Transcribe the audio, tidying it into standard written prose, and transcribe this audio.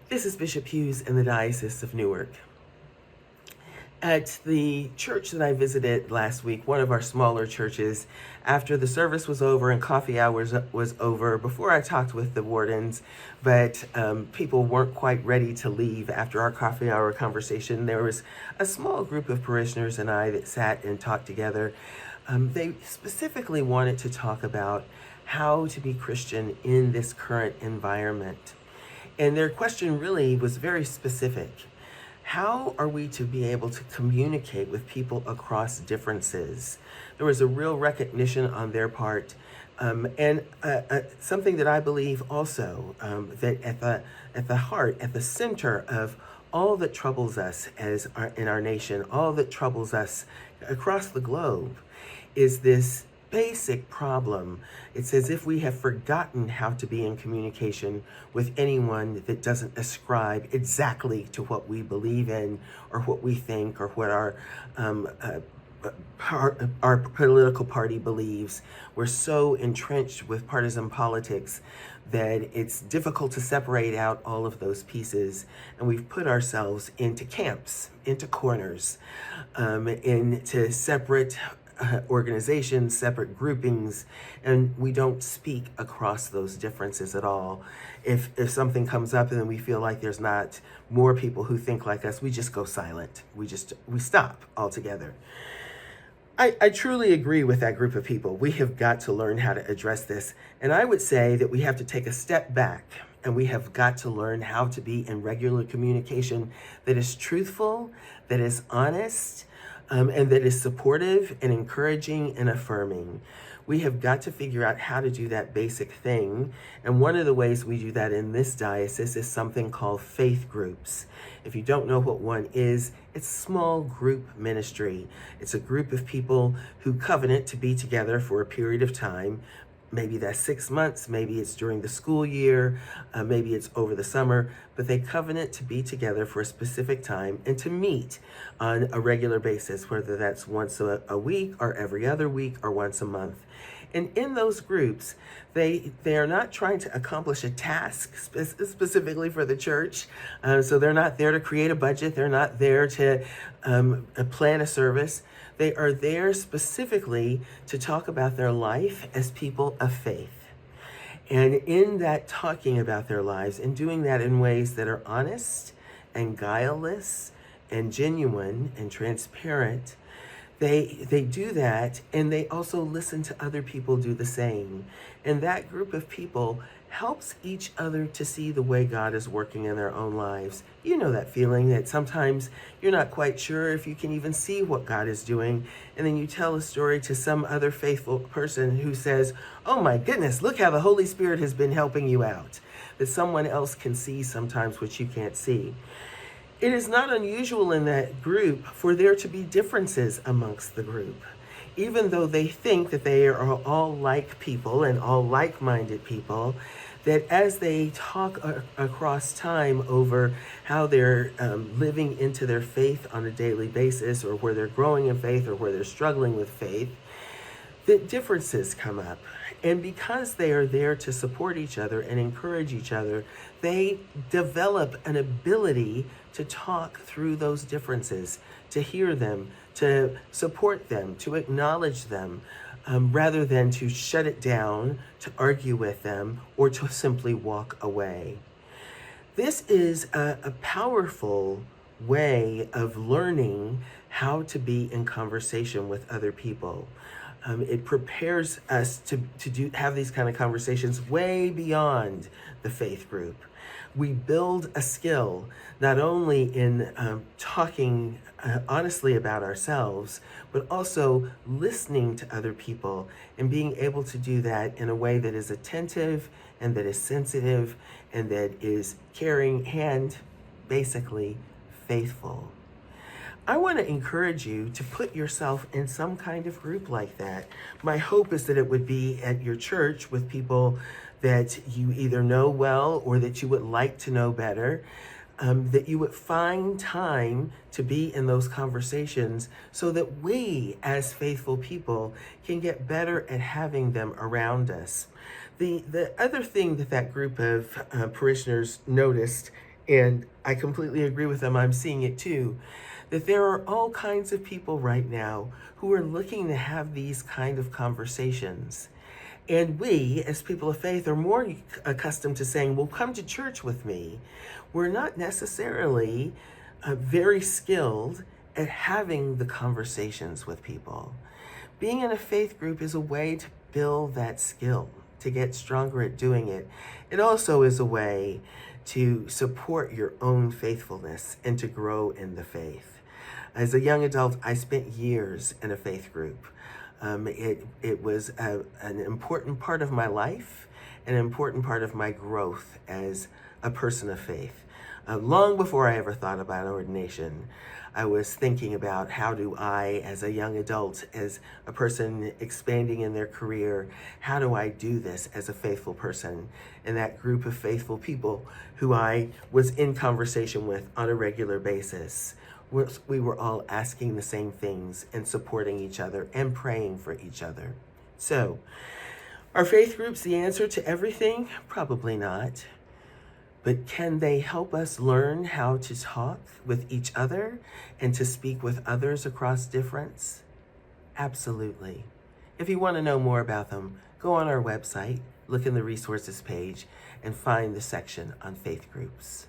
This is Bishop Hughes in the Diocese of Newark. At the church that I visited last week, one of our smaller churches, after the service was over and coffee hours was over, before I talked with the wardens, but people weren't quite ready to leave after our coffee hour conversation, there was a small group of parishioners and I that sat and talked together. They specifically wanted to talk about how to be Christian in this current environment. And their question really was very specific. How are we to be able to communicate with people across differences? There was a real recognition on their part, and something that I believe also that at the heart, at the center of all that troubles us in our nation, all that troubles us across the globe, is this basic problem. It's as if we have forgotten how to be in communication with anyone that doesn't ascribe exactly to what we believe in or what we think or what our political party believes. We're so entrenched with partisan politics that it's difficult to separate out all of those pieces, and we've put ourselves into camps, into corners, into separate organizations, separate groupings, and we don't speak across those differences at all. If something comes up and then we feel like there's not more people who think like us, we just go silent. We stop altogether. I truly agree with that group of people. We have got to learn how to address this. And I would say that we have to take a step back and we have got to learn how to be in regular communication that is truthful, that is honest, and that is supportive and encouraging and affirming. We have got to figure out how to do that basic thing. And one of the ways we do that in this diocese is something called faith groups. If you don't know what one is, it's small group ministry. It's a group of people who covenant to be together for a period of time. Maybe that's 6 months, maybe it's during the school year, maybe it's over the summer, but they covenant to be together for a specific time and to meet on a regular basis, whether that's once a week or every other week or once a month. And in those groups, they are not trying to accomplish a task specifically for the church. So they're not there to create a budget. They're not there to plan a service. They are there specifically to talk about their life as people of faith. And in that talking about their lives and doing that in ways that are honest and guileless and genuine and transparent, they do that, and they also listen to other people do the same. And that group of people helps each other to see the way God is working in their own lives. You know that feeling that sometimes you're not quite sure if you can even see what God is doing, and then you tell a story to some other faithful person who says, "Oh my goodness, look how the Holy Spirit has been helping you out." That someone else can see sometimes what you can't see. It is not unusual in that group for there to be differences amongst the group. Even though they think that they are all like people and all like-minded people, that as they talk across time over how they're living into their faith on a daily basis, or where they're growing in faith or where they're struggling with faith, that differences come up. And because they are there to support each other and encourage each other, they develop an ability to talk through those differences, to hear them, to support them, to acknowledge them, rather than to shut it down, to argue with them, or to simply walk away. This is a powerful way of learning how to be in conversation with other people. It prepares us to have these kind of conversations way beyond the faith group. We build a skill not only in talking honestly about ourselves, but also listening to other people and being able to do that in a way that is attentive and that is sensitive and that is caring and basically faithful. I want to encourage you to put yourself in some kind of group like that. My hope is that it would be at your church with people that you either know well or that you would like to know better, that you would find time to be in those conversations so that we as faithful people can get better at having them around us. The other thing that group of parishioners noticed And I completely agree with them. I'm seeing it too. That there are all kinds of people right now who are looking to have these kind of conversations. And we, as people of faith, are more accustomed to saying, well, come to church with me. We're not necessarily very skilled at having the conversations with people. Being in a faith group is a way to build that skill, to get stronger at doing it. It also is a way to support your own faithfulness and to grow in the faith. As a young adult, I spent years in a faith group. It was an important part of my life, an important part of my growth as a person of faith. Long before I ever thought about ordination, I was thinking about how do I, as a young adult, as a person expanding in their career, how do I do this as a faithful person in that group of faithful people who I was in conversation with on a regular basis. We were all asking the same things and supporting each other and praying for each other. So, are faith groups the answer to everything? Probably not. But can they help us learn how to talk with each other and to speak with others across difference? Absolutely. If you want to know more about them, go on our website, look in the resources page, and find the section on faith groups.